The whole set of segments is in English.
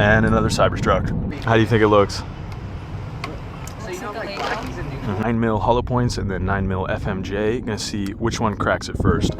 And another Cybertruck. How do you think it looks? 9mm hollow points and then 9mm FMJ. Gonna see which one cracks it first.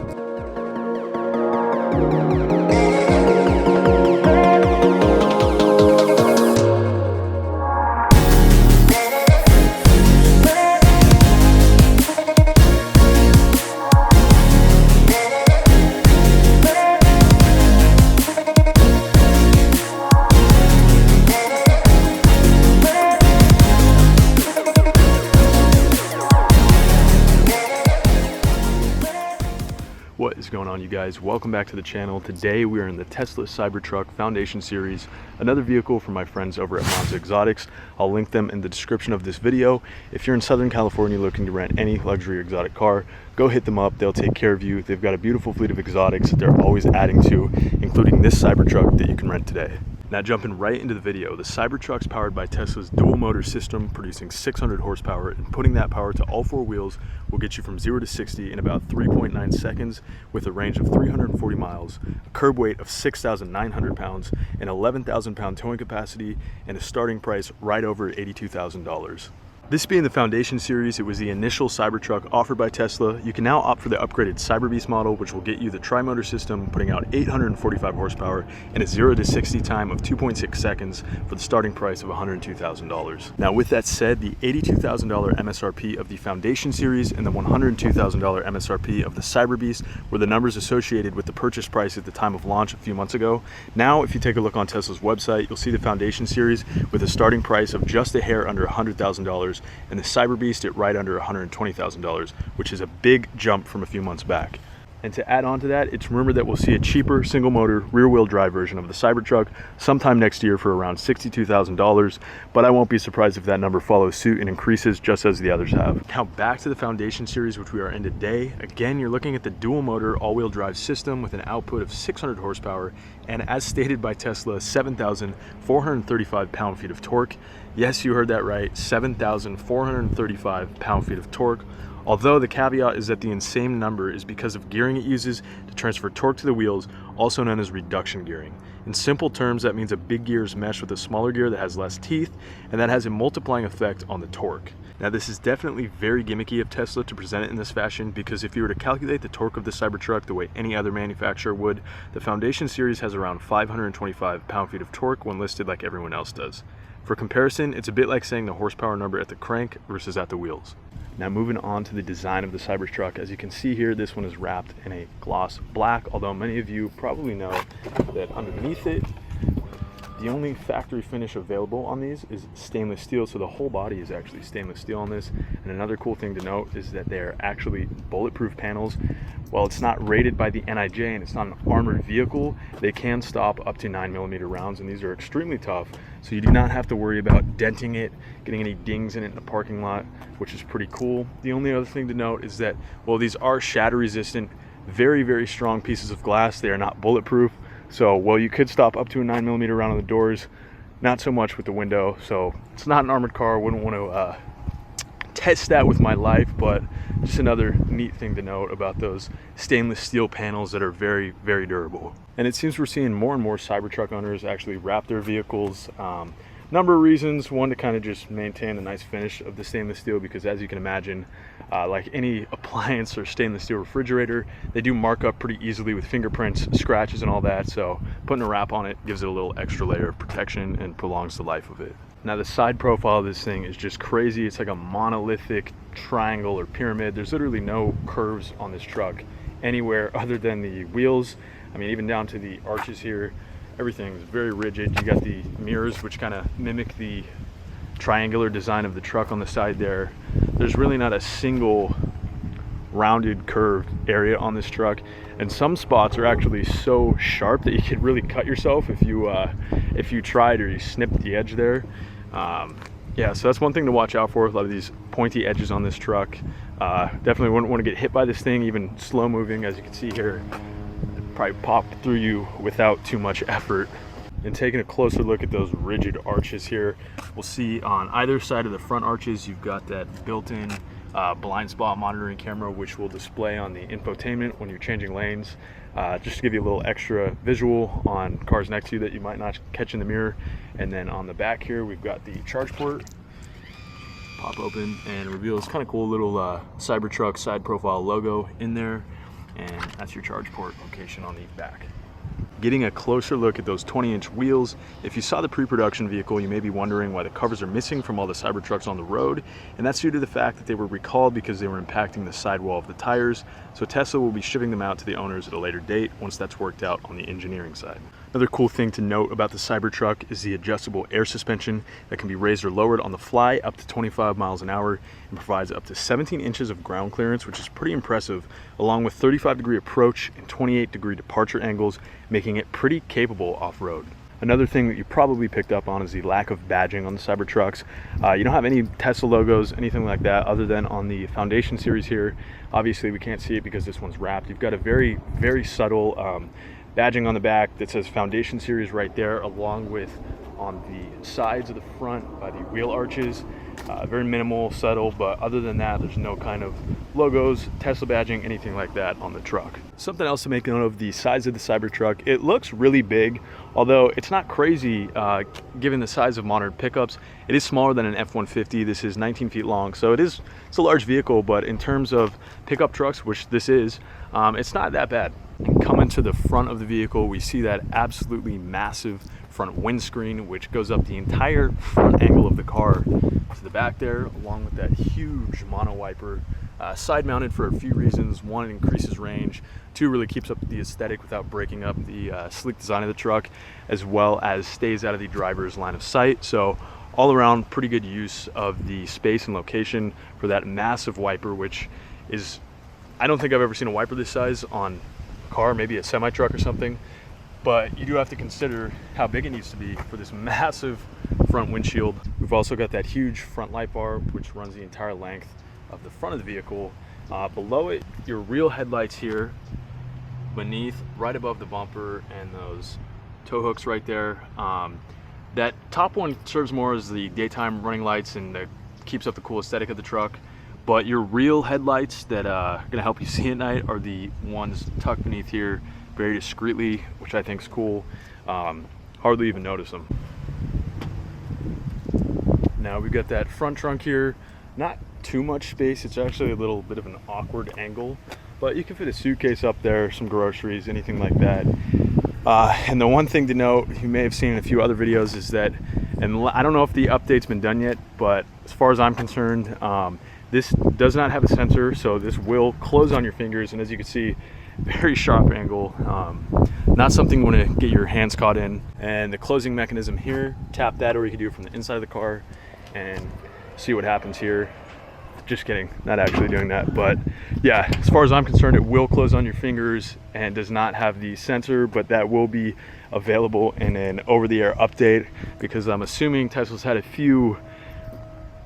What is going on, you guys? Welcome back to the channel. Today we are in the Tesla Cybertruck Foundation Series, another vehicle from my friends over at Monza Exotics. I'll link them in the description of this video. If you're in Southern California looking to rent any luxury exotic car, go hit them up. They'll take care of you. They've got a beautiful fleet of exotics that they're always adding to, including this Cybertruck that you can rent today. Now jumping right into the video, the Cybertruck's powered by Tesla's dual motor system, producing 600 horsepower, and putting that power to all four wheels will get you from 0 to 60 in about 3.9 seconds with a range of 340 miles, a curb weight of 6,900 pounds, an 11,000 pound towing capacity, and a starting price right over $82,000. This being the Foundation Series, it was the initial Cybertruck offered by Tesla. You can now opt for the upgraded Cyberbeast model, which will get you the tri-motor system, putting out 845 horsepower and a 0 to 60 time of 2.6 seconds for the starting price of $102,000. Now with that said, the $82,000 MSRP of the Foundation Series and the $102,000 MSRP of the Cyberbeast were the numbers associated with the purchase price at the time of launch a few months ago. Now, if you take a look on Tesla's website, you'll see the Foundation Series with a starting price of just a hair under $100,000, and the Cyberbeast at right under $120,000, which is a big jump from a few months back. And to add on to that, it's rumored that we'll see a cheaper single motor rear-wheel drive version of the Cybertruck sometime next year for around $62,000, but I won't be surprised if that number follows suit and increases just as the others have. Now back to the Foundation Series, which we are in today. Again, you're looking at the dual motor all-wheel drive system with an output of 600 horsepower and, as stated by Tesla, 7,435 pound-feet of torque. Yes, you heard that right, 7,435 pound-feet of torque. Although the caveat is that the insane number is because of gearing it uses to transfer torque to the wheels, also known as reduction gearing. In simple terms, that means a big gear is meshed with a smaller gear that has less teeth, and that has a multiplying effect on the torque. Now this is definitely very gimmicky of Tesla to present it in this fashion, because if you were to calculate the torque of the Cybertruck the way any other manufacturer would, the Foundation Series has around 525 pound-feet of torque when listed like everyone else does. For comparison, it's a bit like saying the horsepower number at the crank versus at the wheels. Now moving on to the design of the Cybertruck, as you can see here, this one is wrapped in a gloss black, although many of you probably know that underneath it, the only factory finish available on these is stainless steel, so the whole body is actually stainless steel on this. And another cool thing to note is that they're actually bulletproof panels. While it's not rated by the NIJ and it's not an armored vehicle, they can stop up to 9mm rounds, and these are extremely tough, so you do not have to worry about denting it, getting any dings in it in the parking lot, which is pretty cool. The only other thing to note is that while these are shatter resistant, very, very strong pieces of glass, they are not bulletproof. So while you could stop up to a 9mm round on the doors, not so much with the window. So it's not an armored car. I wouldn't want to test that with my life, but just another neat thing to note about those stainless steel panels that are very, very durable. And it seems we're seeing more and more Cybertruck owners actually wrap their vehicles. Number of reasons. One, to kind of just maintain a nice finish of the stainless steel, because as you can imagine, like any appliance or stainless steel refrigerator, they do mark up pretty easily with fingerprints, scratches, and all that. So putting a wrap on it gives it a little extra layer of protection and prolongs the life of it. Now the side profile of this thing is just crazy. It's like a monolithic triangle or pyramid. There's literally no curves on this truck anywhere other than the wheels. I mean, even down to the arches here, everything is very rigid. You got the mirrors, which kind of mimic the triangular design of the truck on the side there. There's really not a single rounded curved area on this truck, and some spots are actually so sharp that you could really cut yourself if you tried, or you snipped the edge there. Yeah, so that's one thing to watch out for, a lot of these pointy edges on this truck. Definitely wouldn't want to get hit by this thing, even slow moving. As you can see here, it'd probably pop through you without too much effort. And taking a closer look at those rigid arches here, we'll see on either side of the front arches, you've got that built-in blind spot monitoring camera, which will display on the infotainment when you're changing lanes, just to give you a little extra visual on cars next to you that you might not catch in the mirror. And then on the back here, we've got the charge port. Pop open and reveal this kind of cool little Cybertruck side profile logo in there, and that's your charge port location on the back. Getting a closer look at those 20-inch wheels, if you saw the pre-production vehicle, you may be wondering why the covers are missing from all the Cybertrucks on the road, and that's due to the fact that they were recalled because they were impacting the sidewall of the tires. So Tesla will be shipping them out to the owners at a later date once that's worked out on the engineering side. Another cool thing to note about the Cybertruck is the adjustable air suspension that can be raised or lowered on the fly up to 25 miles an hour and provides up to 17 inches of ground clearance, which is pretty impressive, along with 35-degree approach and 28-degree departure angles, making it pretty capable off-road. Another thing that you probably picked up on is the lack of badging on the Cybertrucks. You don't have any Tesla logos, anything like that, other than on the Foundation Series here. Obviously, we can't see it because this one's wrapped. You've got a very, very subtle badging on the back that says Foundation Series right there, along with on the sides of the front by the wheel arches. Very minimal, subtle, but other than that, there's no kind of logos, Tesla badging, anything like that on the truck. Something else to make note of the size of the Cybertruck, it looks really big, although it's not crazy given the size of modern pickups. It is smaller than an F-150. This is 19 feet long, so it's a large vehicle, but in terms of pickup trucks, which this is, it's not that bad. And coming to the front of the vehicle, we see that absolutely massive front windscreen, which goes up the entire front angle of the car to the back there, along with that huge mono wiper. Side mounted for a few reasons. One, it increases range. Two, really keeps up the aesthetic without breaking up the sleek design of the truck, as well as stays out of the driver's line of sight. So all around, pretty good use of the space and location for that massive wiper, which is, I don't think I've ever seen a wiper this size on a car, maybe a semi-truck or something. But you do have to consider how big it needs to be for this massive front windshield. We've also got that huge front light bar, which runs the entire length of the front of the vehicle. Below it, your real headlights here, beneath, right above the bumper, and those tow hooks right there. That top one serves more as the daytime running lights and keeps up the cool aesthetic of the truck. But your real headlights that are gonna help you see at night are the ones tucked beneath here, very discreetly, which I think is cool. Hardly even notice them. Now we've got that front trunk here, not too much space. It's actually a little bit of an awkward angle, but you can fit a suitcase up there, some groceries, anything like that. And the one thing to note, you may have seen in a few other videos, is that, and I don't know if the update's been done yet, but as far as I'm concerned, this does not have a sensor, so this will close on your fingers, and as you can see, very sharp angle, not something you want to get your hands caught in. And the closing mechanism here, tap that, or you can do it from the inside of the car and see what happens here. Just kidding, not actually doing that, but yeah, as far as I'm concerned, it will close on your fingers and does not have the sensor, but that will be available in an over-the-air update, because I'm assuming Tesla's had a few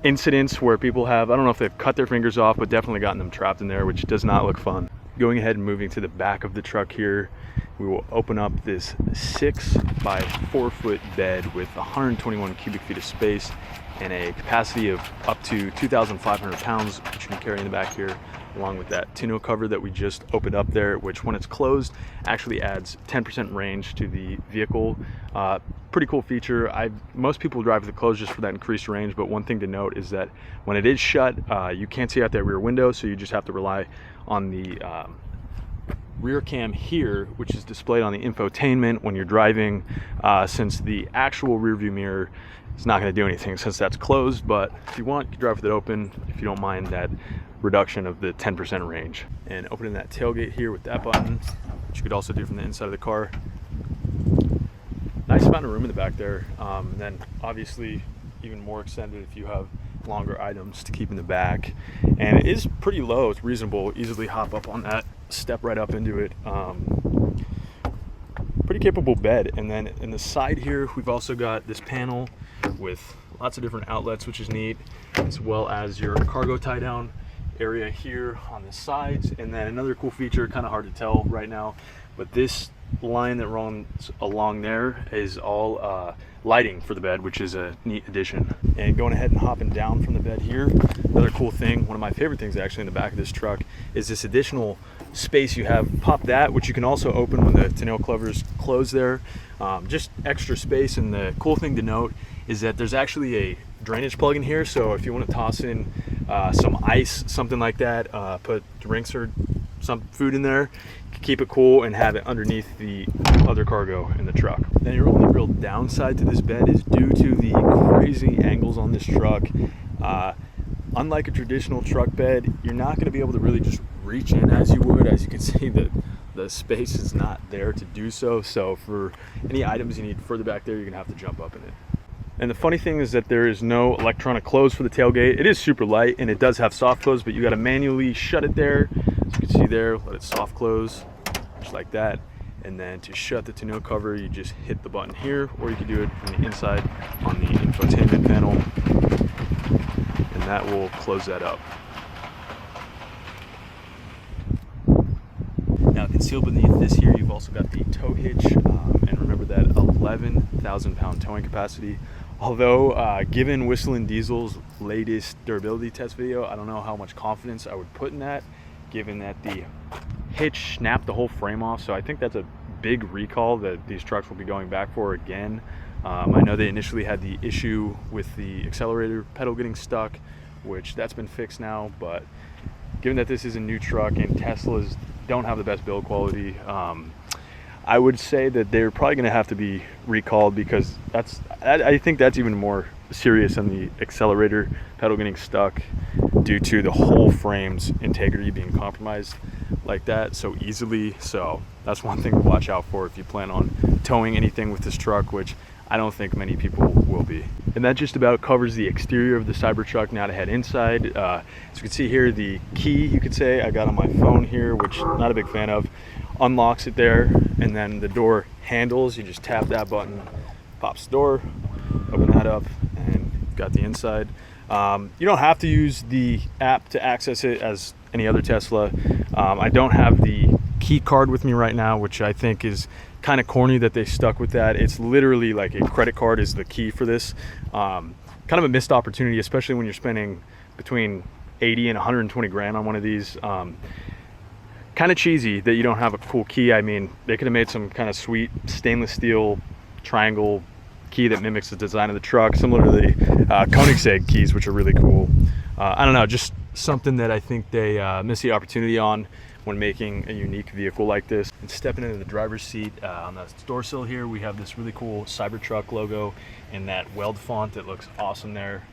incidents where people have, I don't know if they've cut their fingers off, but definitely gotten them trapped in there, which does not look fun. Going ahead and moving to the back of the truck here, we will open up this 6 by 4 foot bed with 121 cubic feet of space and a capacity of up to 2,500 pounds, which you can carry in the back here, along with that tonneau cover that we just opened up there, which when it's closed actually adds 10% range to the vehicle. Pretty cool feature. Most people drive with it closed just for that increased range, but one thing to note is that when it is shut, you can't see out that rear window, so you just have to rely on the rear cam here, which is displayed on the infotainment when you're driving, since the actual rear view mirror is not going to do anything since that's closed. But if you want, you can drive with it open if you don't mind that reduction of the 10% range. And opening that tailgate here with that button, which you could also do from the inside of the car. Nice amount of room in the back there, and then obviously even more extended if you have longer items to keep in the back. And it is pretty low, it's reasonable, easily hop up on that, step right up into it. Pretty capable bed. And then in the side here, we've also got this panel with lots of different outlets, which is neat, as well as your cargo tie down area here on the sides. And then another cool feature, kind of hard to tell right now, but this line that runs along there is all lighting for the bed, which is a neat addition. And going ahead and hopping down from the bed here, another cool thing, one of my favorite things actually in the back of this truck, is this additional space you have. Pop that, which you can also open when the tonneau covers close there. Just extra space. And the cool thing to note is that there's actually a drainage plug in here, so if you want to toss in some ice, something like that, put drinks or some food in there, keep it cool, and have it underneath the other cargo in the truck. Then your only real downside to this bed is due to the crazy angles on this truck. Unlike a traditional truck bed, you're not going to be able to really just reach in as you would. As you can see, the space is not there to do so. So for any items you need further back there, you're going to have to jump up in it. And the funny thing is that there is no electronic close for the tailgate. It is super light, and it does have soft close, but you got to manually shut it there. As you can see there, let it soft close, just like that. And then to shut the tonneau cover, you just hit the button here, or you can do it from the inside on the infotainment panel, and that will close that up. Now, concealed beneath this here, you've also got the tow hitch, and remember that 11,000 pound towing capacity. Although, given Whistling Diesel's latest durability test video, I don't know how much confidence I would put in that, given that the hitch snapped the whole frame off. So I think that's a big recall that these trucks will be going back for again. I know they initially had the issue with the accelerator pedal getting stuck, which that's been fixed now, but given that this is a new truck and Teslas don't have the best build quality, I would say that they're probably going to have to be recalled, because I think that's even more serious than the accelerator pedal getting stuck, due to the whole frame's integrity being compromised like that so easily. So that's one thing to watch out for if you plan on towing anything with this truck, which I don't think many people will be. And that just about covers the exterior of the Cybertruck. Now to head inside, as you can see here, the key, you could say, I got on my phone here, which I'm not a big fan of, unlocks it there. And then the door handles, you just tap that button, pops the door, open that up, and you've got the inside. You don't have to use the app to access it as any other Tesla. I don't have the key card with me right now, which I think is kind of corny that they stuck with that. It's literally like a credit card is the key for this. Kind of a missed opportunity, especially when you're spending between 80 and 120 grand on one of these. Kind of cheesy that you don't have a cool key. I mean, they could have made some kind of sweet stainless steel triangle key that mimics the design of the truck, similar to the Koenigsegg keys, which are really cool. I don't know, just something that I think they missed the opportunity on when making a unique vehicle like this. And stepping into the driver's seat, on the door sill here, we have this really cool Cybertruck logo in that weld font that looks awesome there.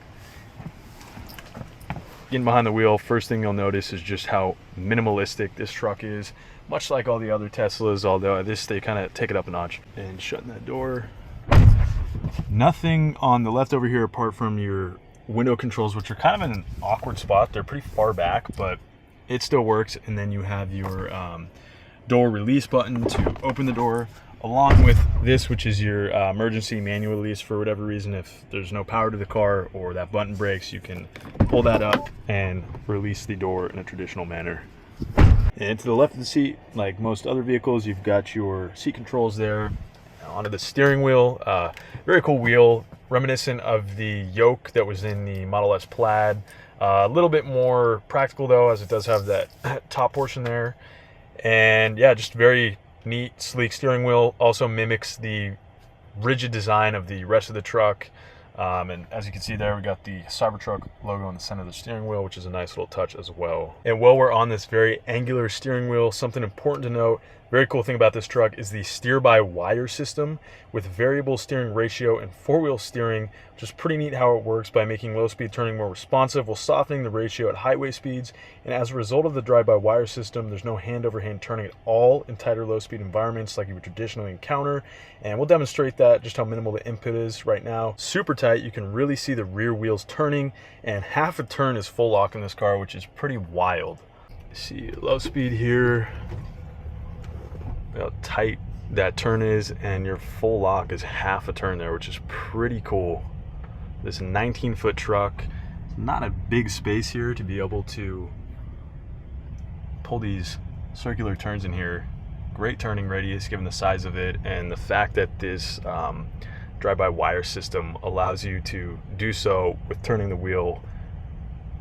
Getting behind the wheel, first thing you'll notice is just how minimalistic this truck is, much like all the other Teslas, although they kind of take it up a notch. And shutting that door, nothing on the left over here apart from your window controls, which are kind of in an awkward spot. They're pretty far back, but it still works. And then you have your door release button to open the door, along with this, which is your emergency manual release. For whatever reason, if there's no power to the car or that button breaks, you can pull that up and release the door in a traditional manner. And to the left of the seat, like most other vehicles, you've got your seat controls there. Onto the steering wheel, very cool wheel, reminiscent of the yoke that was in the Model S Plaid. A little bit more practical though, as it does have that top portion there. And yeah, just very neat, sleek steering wheel. Also mimics the rigid design of the rest of the truck. And as you can see there, we got the Cybertruck logo in the center of the steering wheel, which is a nice little touch as well. And while we're on this very angular steering wheel, something important to note, very cool thing about this truck is the steer-by-wire system with variable steering ratio and four-wheel steering, which is pretty neat how it works by making low-speed turning more responsive while softening the ratio at highway speeds. And as a result of the drive-by-wire system, there's no hand-over-hand turning at all in tighter low-speed environments like you would traditionally encounter. And we'll demonstrate that, just how minimal the input is right now. Super tight, you can really see the rear wheels turning, and half a turn is full lock in this car, which is pretty wild. You see low speed here, how tight that turn is, and your full lock is half a turn there, which is pretty cool. This 19-foot truck, not a big space here to be able to pull these circular turns in here Great turning radius given the size of it, and the fact that this drive-by-wire system allows you to do so with turning the wheel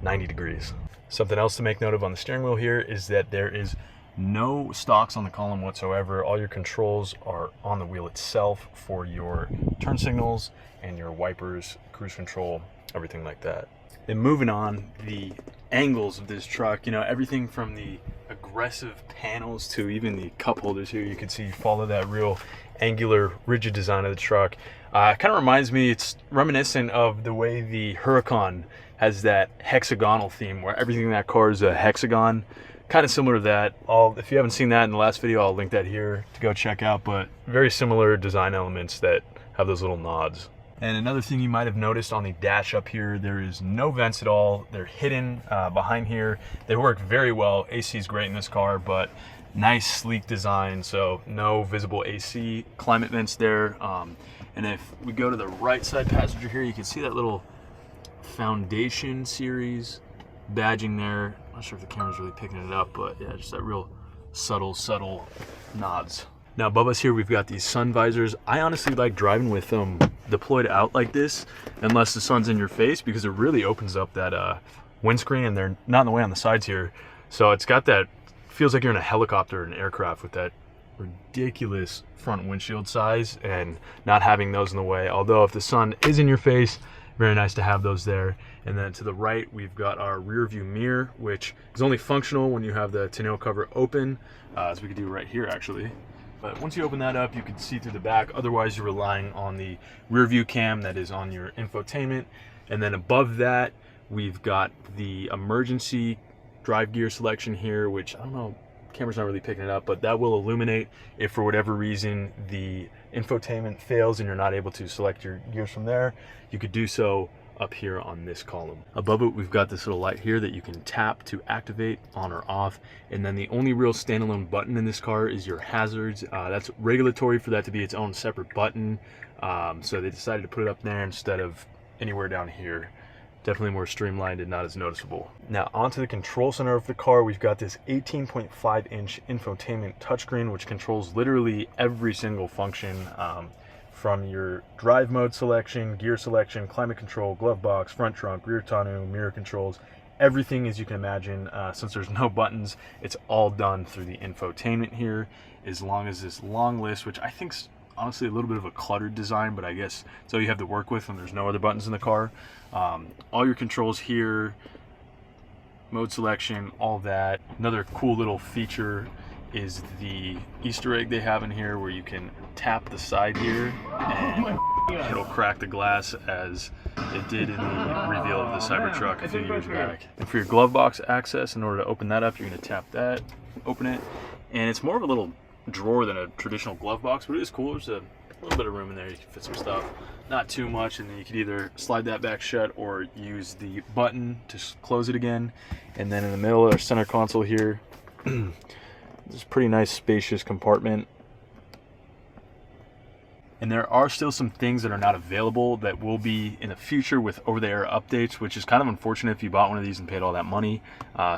90 degrees. Something else to make note of on the steering wheel here is that there is no stalks on the column whatsoever. All your controls are on the wheel itself for your turn signals and your wipers, cruise control, everything like that. And moving on, the angles of this truck, you know, everything from the aggressive panels to even the cup holders here, you can see follow that real angular, rigid design of the truck. Kind of reminds me, it's reminiscent of the way the Huracan has that hexagonal theme where everything in that car is a hexagon. Kind of similar to that. If you haven't seen that in the last video, I'll link that here to go check out, but very similar design elements that have those little nods. And another thing you might have noticed on the dash up here, there is no vents at all. They're hidden behind here. They work very well. AC is great in this car, but nice sleek design, so no visible AC, climate vents there. And if we go to the right side passenger here, you can see that little Foundation Series badging there. I'm not sure if the camera's really picking it up, but yeah, just that real subtle nods. Now above us here, we've got these sun visors. I honestly like driving with them deployed out like this, unless the sun's in your face, because it really opens up that windscreen, and they're not in the way on the sides here. So it's got that, feels like you're in a helicopter or an aircraft with that ridiculous front windshield size, and not having those in the way. Although if the sun is in your face, very nice to have those there. And then to the right, we've got our rear view mirror, which is only functional when you have the tonneau cover open, as we could do right here actually. But once you open that up, you can see through the back. Otherwise, you're relying on the rear view cam that is on your infotainment. And then above that, we've got the emergency drive gear selection here, which I don't know, camera's not really picking it up, but that will illuminate if for whatever reason the infotainment fails and you're not able to select your gears from there. You could do so up here on this column. Above it, we've got this little light here that you can tap to activate on or off. And then the only real standalone button in this car is your hazards. That's regulatory for that to be its own separate button. So they decided to put it up there instead of anywhere down here. Definitely more streamlined and not as noticeable. Now onto the control center of the car, we've got this 18.5-inch infotainment touchscreen, which controls literally every single function, from your drive mode selection, gear selection, climate control, glove box, front trunk, rear tonneau, mirror controls, everything as you can imagine. Since there's no buttons, it's all done through the infotainment here, as long as this long list, which I think's honestly a little bit of a cluttered design, but I guess it's all you have to work with when there's no other buttons in the car. All your controls here, mode selection, all that. Another cool little feature is the Easter egg they have in here where you can tap the side here and it'll crack the glass, as it did in the reveal of the Cybertruck a few years back. And for your glove box access, in order to open that up, you're going to tap that, open it, and it's more of a little drawer than a traditional glove box, but it is cool. There's a little bit of room in there, you can fit some stuff, not too much, and then you can either slide that back shut or use the button to close it again. And then in the middle of our center console here, there's a pretty nice spacious compartment. And there are still some things that are not available that will be in the future with over-the-air updates, which is kind of unfortunate if you bought one of these and paid all that money.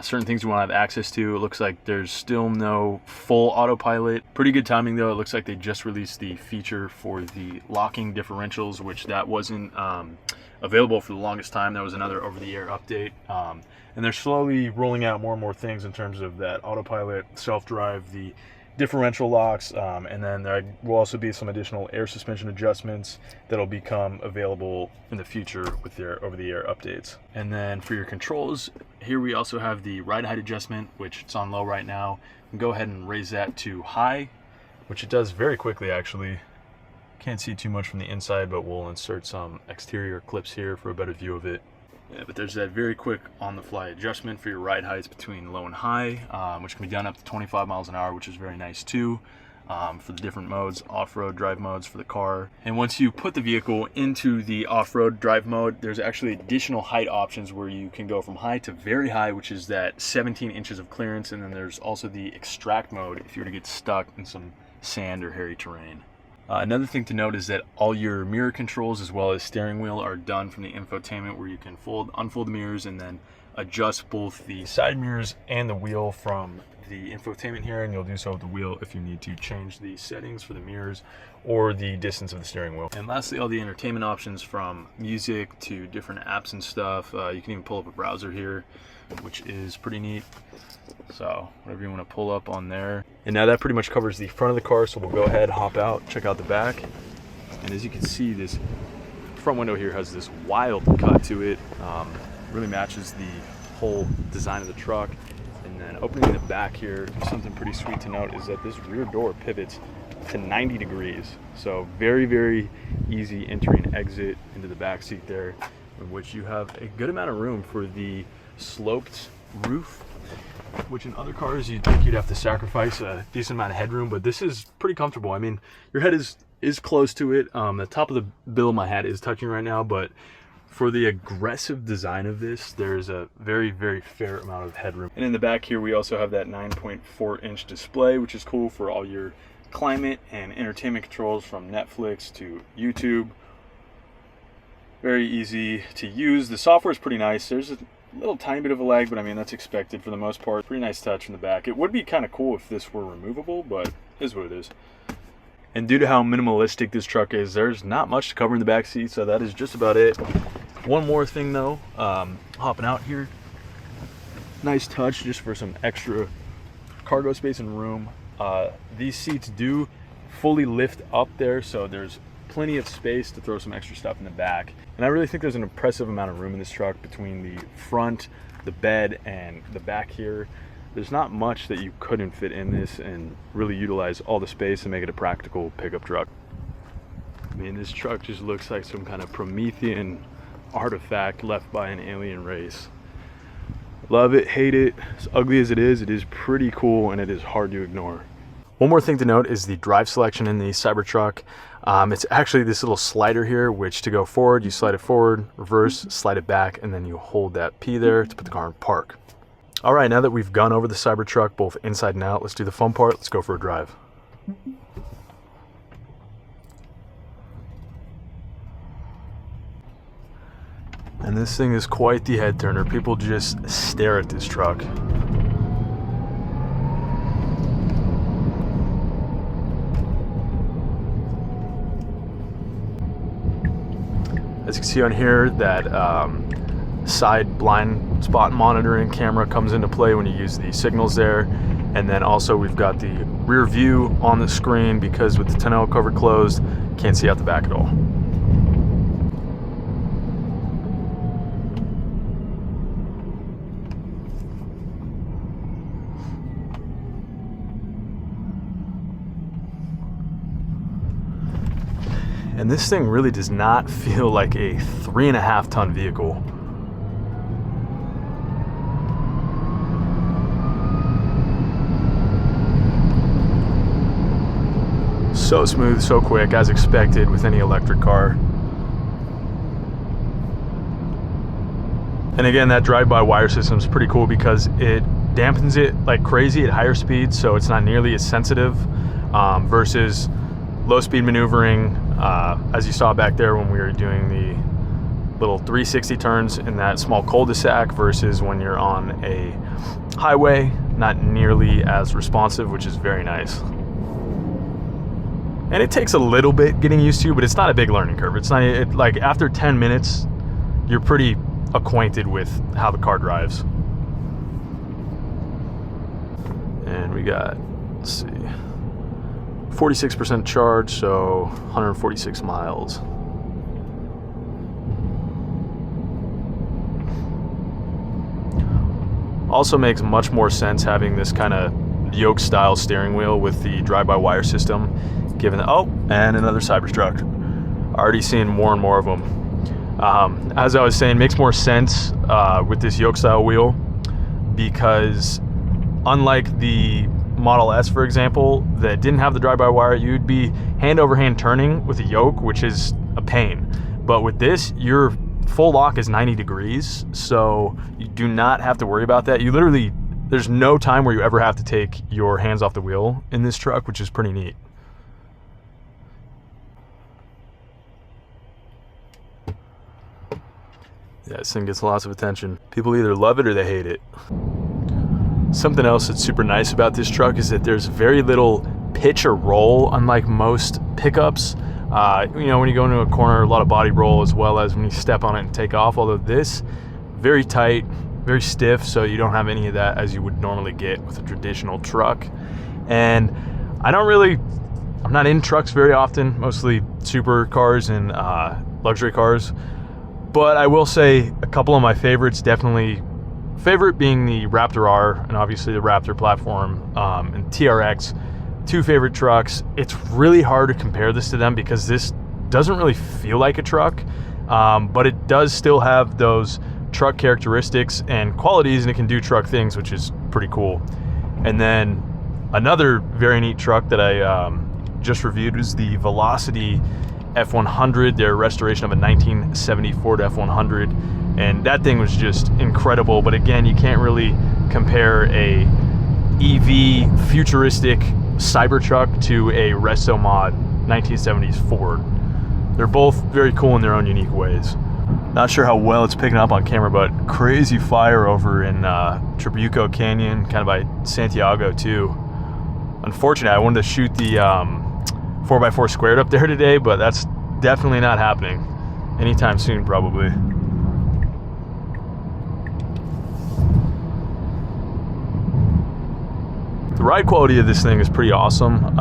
Certain things you want to have access to. It looks like there's still no full autopilot. Pretty good timing though. It looks like they just released the feature for the locking differentials, which that wasn't available for the longest time. That was another over-the-air update. And they're slowly rolling out more and more things in terms of that autopilot, self-drive, the differential locks, and then there will also be some additional air suspension adjustments that'll become available in the future with their over-the-air updates. And then for your controls, here we also have the ride height adjustment, which it's on low right now. You can go ahead and raise that to high, which it does very quickly actually. Can't see too much from the inside, but we'll insert some exterior clips here for a better view of it. Yeah, but there's that very quick on-the-fly adjustment for your ride heights between low and high, which can be done up to 25 miles an hour, which is very nice too, for the different modes, off-road drive modes for the car. And once you put the vehicle into the off-road drive mode, there's actually additional height options where you can go from high to very high, which is that 17 inches of clearance. And then there's also the extract mode if you were to get stuck in some sand or hairy terrain. Another thing to note is that all your mirror controls as well as steering wheel are done from the infotainment, where you can unfold the mirrors and then adjust both the side mirrors and the wheel from the infotainment here, and you'll do so with the wheel if you need to change the settings for the mirrors or the distance of the steering wheel. And lastly, all the entertainment options from music to different apps and stuff. You can even pull up a browser here, which is pretty neat. So whatever you want to pull up on there. And now that pretty much covers the front of the car, so we'll go ahead, hop out, check out the back. And as you can see, this front window here has this wild cut to it. Really matches the whole design of the truck. And then opening the back here, something pretty sweet to note is that this rear door pivots to 90 degrees. So very, very easy entry and exit into the back seat there, in which you have a good amount of room for the sloped roof, which in other cars you'd think you'd have to sacrifice a decent amount of headroom, but this is pretty comfortable. I mean, your head is close to it. The top of the bill of my hat is touching right now, but for the aggressive design of this, there's a very, very fair amount of headroom. And in the back here, we also have that 9.4-inch display, which is cool for all your climate and entertainment controls from Netflix to YouTube. Very easy to use. The software is pretty nice. There's a little tiny bit of a lag, but I mean, that's expected for the most part. Pretty nice touch in the back. It would be kind of cool if this were removable, but it is what it is. And due to how minimalistic this truck is, there's not much to cover in the back seat, so that is just about it. One more thing though, hopping out here, nice touch just for some extra cargo space and room. These seats do fully lift up there, so there's plenty of space to throw some extra stuff in the back. And I really think there's an impressive amount of room in this truck between the front, the bed, and the back here. There's not much that you couldn't fit in this and really utilize all the space and make it a practical pickup truck. I mean, this truck just looks like some kind of Promethean artifact left by an alien race. Love it, hate it. As ugly as it is pretty cool, and it is hard to ignore. One more thing to note is the drive selection in the Cybertruck. It's actually this little slider here, which to go forward, you slide it forward, reverse, slide it back, and then you hold that P there to put the car in park. All right, now that we've gone over the Cybertruck, both inside and out, let's do the fun part. Let's go for a drive. And this thing is quite the head turner. People just stare at this truck. As you can see on here, that side blind spot monitoring camera comes into play when you use the signals there. And then also we've got the rear view on the screen, because with the tonneau cover closed, can't see out the back at all. And this thing really does not feel like a 3.5 ton vehicle. So smooth, so quick, as expected with any electric car. And again, that drive-by-wire system is pretty cool because it dampens it like crazy at higher speeds, so it's not nearly as sensitive versus low-speed maneuvering, as you saw back there when we were doing the little 360 turns in that small cul-de-sac, versus when you're on a highway, not nearly as responsive, which is very nice. And it takes a little bit getting used to, but it's not a big learning curve. It's not like after 10 minutes, you're pretty acquainted with how the car drives. And we got, let's see, 46% charge, so 146 miles. Also makes much more sense having this kind of yoke style steering wheel with the drive-by-wire system, given that, oh, and another Cybertruck. Already seeing more and more of them. As I was saying, makes more sense with this yoke style wheel, because unlike the Model S, for example, that didn't have the drive-by-wire, you'd be hand over hand turning with a yoke, which is a pain. But with this, your full lock is 90 degrees, so you do not have to worry about that. You literally, there's no time where you ever have to take your hands off the wheel in this truck, which is pretty neat. Yeah, this thing gets lots of attention. People either love it or they hate it. Something else that's super nice about this truck is that there's very little pitch or roll, unlike most pickups. You know, when you go into a corner, a lot of body roll, as well as when you step on it and take off. Although this, very tight, very stiff, so you don't have any of that as you would normally get with a traditional truck. And I'm not in trucks very often, mostly supercars and luxury cars. But I will say a couple of my favorites, definitely favorite being the Raptor R and obviously the Raptor platform and TRX. Two favorite trucks. It's really hard to compare this to them because this doesn't really feel like a truck, but it does still have those truck characteristics and qualities, and it can do truck things, which is pretty cool. And then another very neat truck that I just reviewed is the Velocity F100, their restoration of a 1970 Ford F100, and that thing was just incredible. But again, you can't really compare a EV futuristic Cybertruck to a Resto Mod 1970s Ford. They're both very cool in their own unique ways. Not sure how well it's picking up on camera, but crazy fire over in Trabuco Canyon, kind of by Santiago too. Unfortunately, I wanted to shoot the 4x4 squared up there today, but that's definitely not happening anytime soon, probably. The ride quality of this thing is pretty awesome.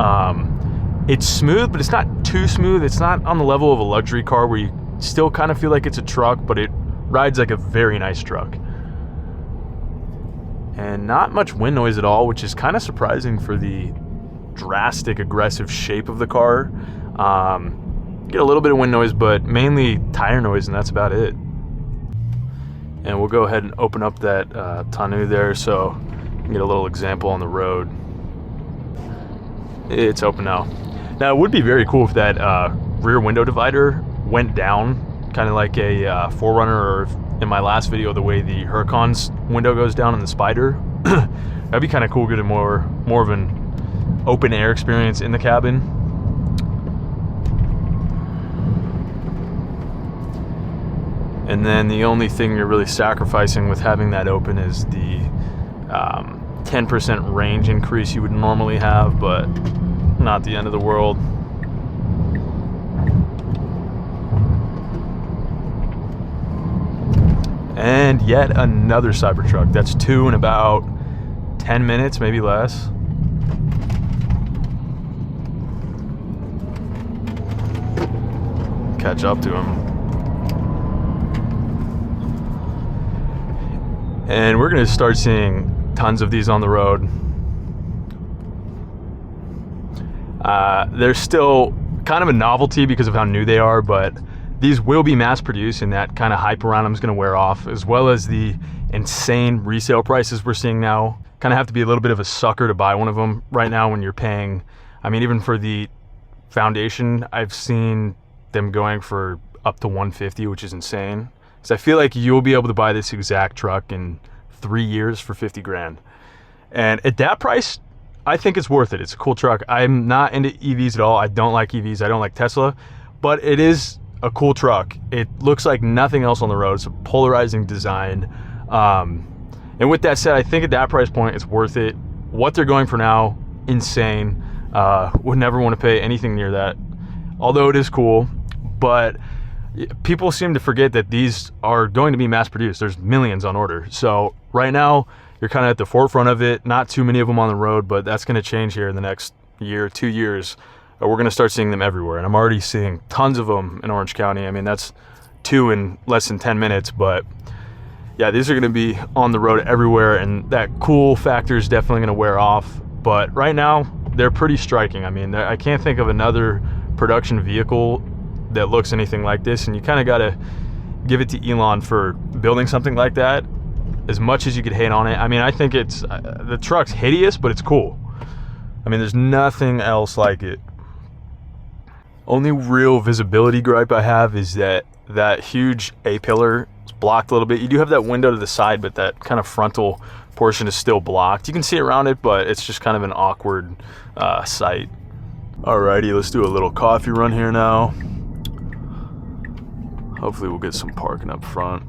It's smooth, but it's not too smooth. It's not on the level of a luxury car where you still kind of feel like it's a truck, but it rides like a very nice truck. And not much wind noise at all, which is kind of surprising for the drastic, aggressive shape of the car. Get a little bit of wind noise, but mainly tire noise, and that's about it. And we'll go ahead and open up that tonneau there so you can get a little example on the road. It's open now. Now, it would be very cool if that rear window divider went down, kind of like a 4Runner, or in my last video, the way the Huracan's window goes down in the Spider. That'd be kind of cool, getting more of an open air experience in the cabin. And then the only thing you're really sacrificing with having that open is the 10% range increase you would normally have, but not the end of the world. And yet another Cybertruck. That's two in about 10 minutes, maybe less. Catch up to him. And we're gonna start seeing tons of these on the road. They're still kind of a novelty because of how new they are, but these will be mass produced, and that kind of hype around them is going to wear off, as well as the insane resale prices we're seeing now. Kind of have to be a little bit of a sucker to buy one of them right now when you're paying. I mean, even for the Foundation, I've seen them going for up to $150, which is insane. So I feel like you'll be able to buy this exact truck in 3 years for 50 grand. And at that price, I think it's worth it. It's a cool truck. I'm not into EVs at all. I don't like EVs. I don't like Tesla, but it is a cool truck. It looks like nothing else on the road. It's a polarizing design. And with that said, I think at that price point, it's worth it. What they're going for now, insane. Would never want to pay anything near that, although it is cool. But people seem to forget that these are going to be mass produced. There's millions on order. So right now, you're kind of at the forefront of it. Not too many of them on the road, but that's going to change here in the next year, 2 years. We're going to start seeing them everywhere. And I'm already seeing tons of them in Orange County. I mean, that's 2 in less than 10 minutes. But yeah, these are going to be on the road everywhere. And that cool factor is definitely going to wear off. But right now, they're pretty striking. I mean, I can't think of another production vehicle that looks anything like this. And you kind of got to give it to Elon for building something like that, as much as you could hate on it. I mean, I think it's the truck's hideous, but it's cool. I mean, there's nothing else like it. Only real visibility gripe I have is that huge A-pillar is blocked a little bit. You do have that window to the side, but that kind of frontal portion is still blocked. You can see around it, but it's just kind of an awkward sight. Alrighty, let's do a little coffee run here now. Hopefully we'll get some parking up front.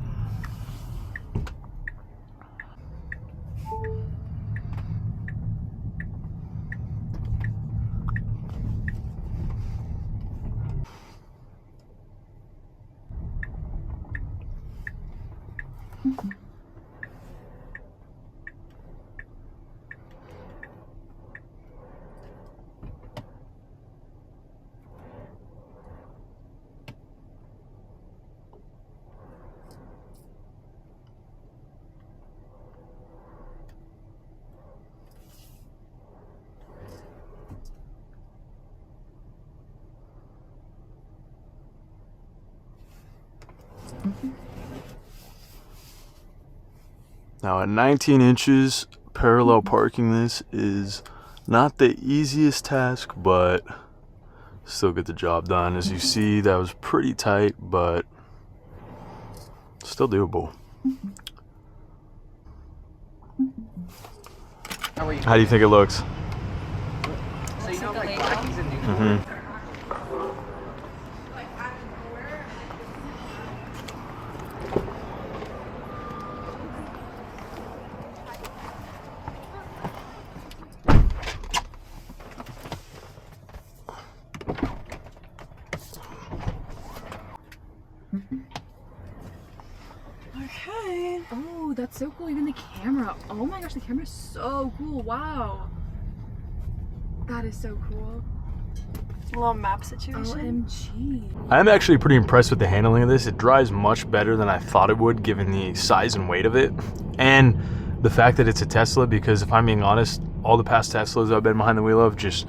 Now at 19 inches, parallel parking this is not the easiest task, but still get the job done. As you see, that was pretty tight, but still doable. How do you think it looks? So you know, like Blackies and Newport. Okay. Oh, that's so cool. Even the camera. Oh my gosh, the camera is so cool. Wow. That is so cool. A little map situation. OMG. I am actually pretty impressed with the handling of this. It drives much better than I thought it would, given the size and weight of it. And the fact that it's a Tesla, because if I'm being honest, all the past Teslas I've been behind the wheel of just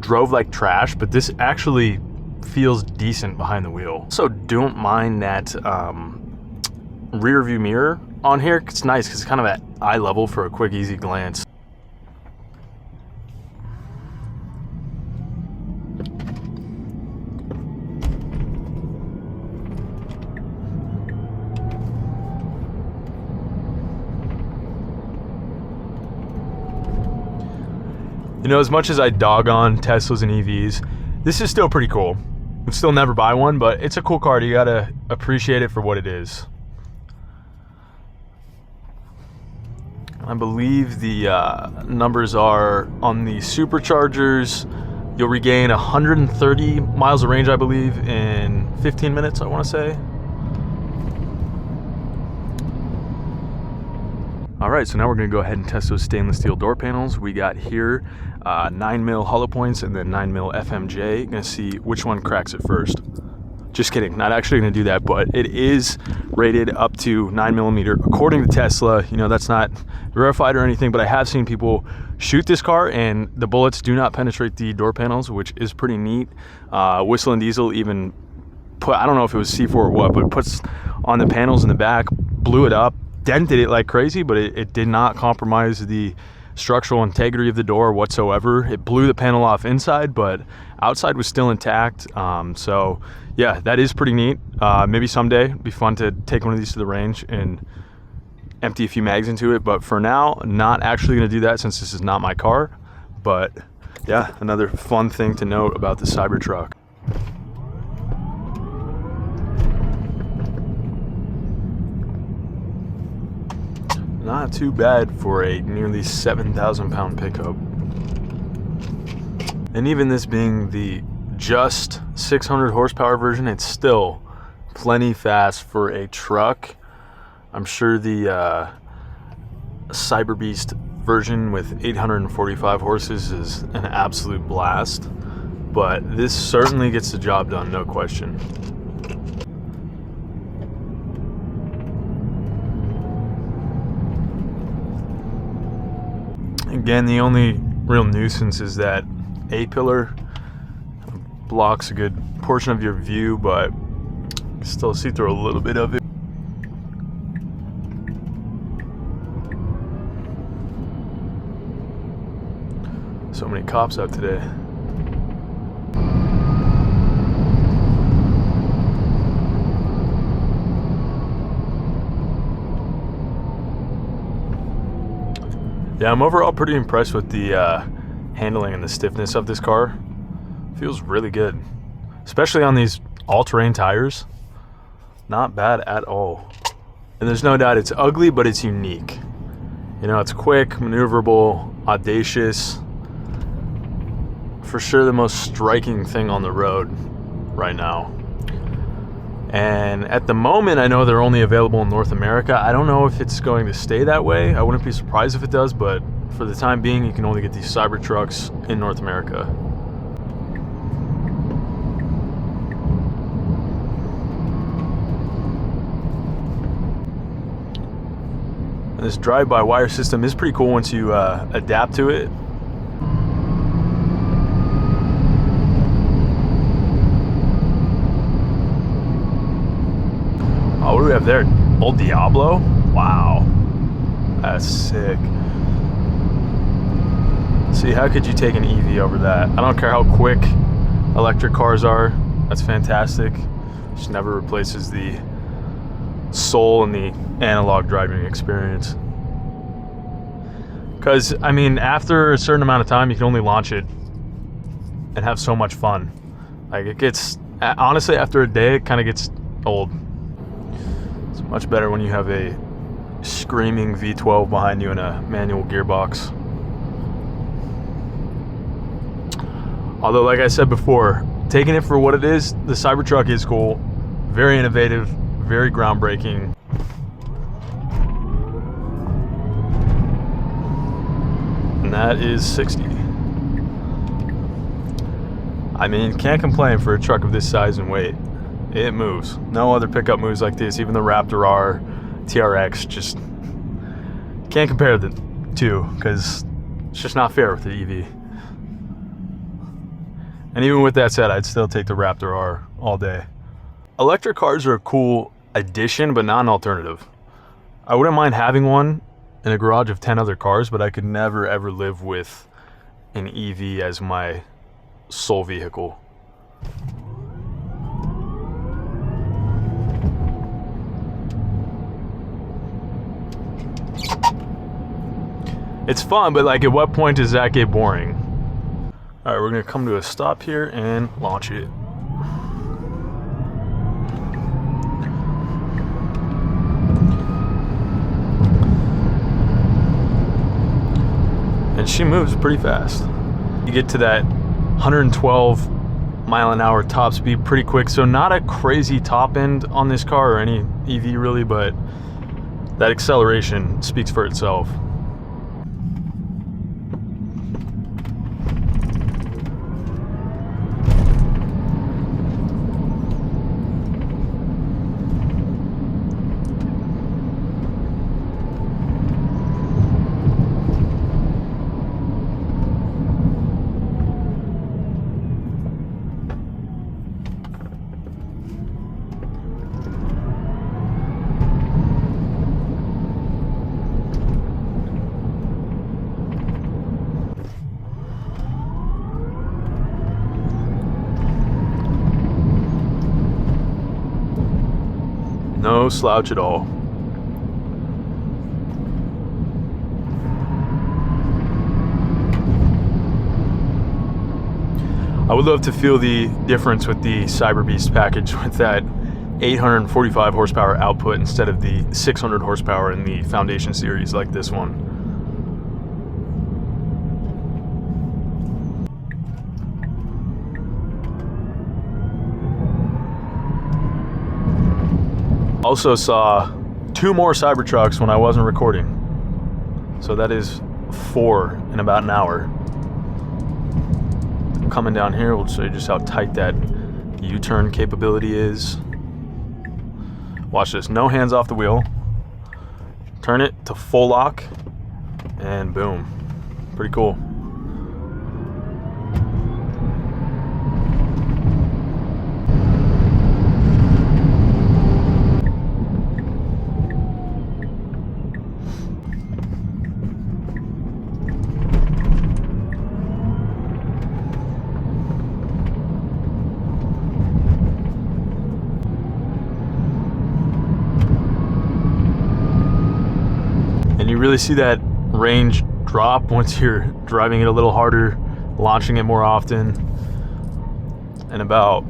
drove like trash, but this actually feels decent behind the wheel. So don't mind that rear view mirror on here. It's nice because it's kind of at eye level for a quick, easy glance. You know, as much as I dog on Teslas and EVs, this is still pretty cool. I'd still never buy one, but it's a cool car. You gotta appreciate it for what it is. I believe the numbers are on the superchargers. You'll regain 130 miles of range, I believe, in 15 minutes, I want to say. All right, so now we're gonna go ahead and test those stainless steel door panels. We got here 9mm hollow points and then 9mm FMJ. Gonna see which one cracks it first. Just kidding, not actually gonna do that, but it is rated up to 9mm according to Tesla. You know, that's not verified or anything, but I have seen people shoot this car and the bullets do not penetrate the door panels, which is pretty neat. Whistle and Diesel even put, I don't know if it was C4 or what, but puts on the panels in the back, blew it up, dented it like crazy, but it did not compromise the structural integrity of the door whatsoever. It blew the panel off inside, but outside was still intact. So yeah, that is pretty neat. Maybe someday it'd be fun to take one of these to the range and empty a few mags into it, but for now, not actually going to do that since this is not my car. But yeah, another fun thing to note about the Cybertruck. Not too bad for a nearly 7,000 pound pickup. And even this being the just 600 horsepower version, it's still plenty fast for a truck. I'm sure the Cyber Beast version with 845 horses is an absolute blast, but this certainly gets the job done, no question. Again, the only real nuisance is that A-pillar blocks a good portion of your view, but you still see through a little bit of it. So many cops out today. Yeah, I'm overall pretty impressed with the handling and the stiffness of this car. Feels really good, especially on these all-terrain tires. Not bad at all. And there's no doubt it's ugly, but it's unique. You know, it's quick, maneuverable, audacious. For sure the most striking thing on the road right now. And at the moment, I know they're only available in North America. I don't know if it's going to stay that way. I wouldn't be surprised if it does, but for the time being, you can only get these Cybertrucks in North America. And this drive-by-wire system is pretty cool once you adapt to it. Oh, what do we have there? Old Diablo? Wow. That's sick. See, how could you take an EV over that? I don't care how quick electric cars are. That's fantastic. Just never replaces the soul and the analog driving experience. Because, I mean, after a certain amount of time, you can only launch it and have so much fun. Like, it gets, honestly, after a day, it kind of gets old. It's much better when you have a screaming V12 behind you and a manual gearbox. Although, like I said before, taking it for what it is, the Cybertruck is cool, very innovative, very groundbreaking. And that is 60. I mean, can't complain for a truck of this size and weight. It moves. No other pickup moves like this. Even the Raptor R, TRX, just can't compare the two because it's just not fair with the EV. And even with that said, I'd still take the Raptor R all day. Electric cars are a cool addition, but not an alternative. I wouldn't mind having one in a garage of 10 other cars, but I could never ever live with an EV as my sole vehicle. It's fun, but like, at what point does that get boring? All right, we're gonna come to a stop here and launch it. And she moves pretty fast. You get to that 112 mile an hour top speed pretty quick, so not a crazy top end on this car or any EV really, but that acceleration speaks for itself. No slouch at all. I would love to feel the difference with the Cyber Beast package with that 845 horsepower output instead of the 600 horsepower in the Foundation Series like this one. Also saw 2 more Cybertrucks when I wasn't recording. So that is 4 in about an hour. Coming down here, we'll show you just how tight that U-turn capability is. Watch this, no hands off the wheel. Turn it to full lock, and boom. Pretty cool. And you really see that range drop once you're driving it a little harder, launching it more often. In about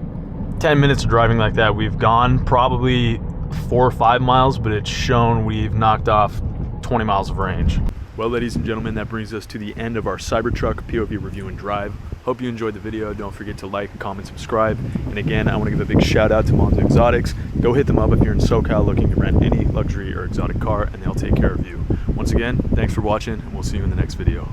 10 minutes of driving like that, we've gone probably 4 or 5 miles, but it's shown we've knocked off 20 miles of range. Well, ladies and gentlemen, that brings us to the end of our Cybertruck POV review and drive. Hope you enjoyed the video. Don't forget to like, comment, subscribe. And again, I want to give a big shout out to Monza Exotics. Go hit them up if you're in SoCal looking to rent any luxury or exotic car, and they'll take care of you. Once again, thanks for watching, and we'll see you in the next video.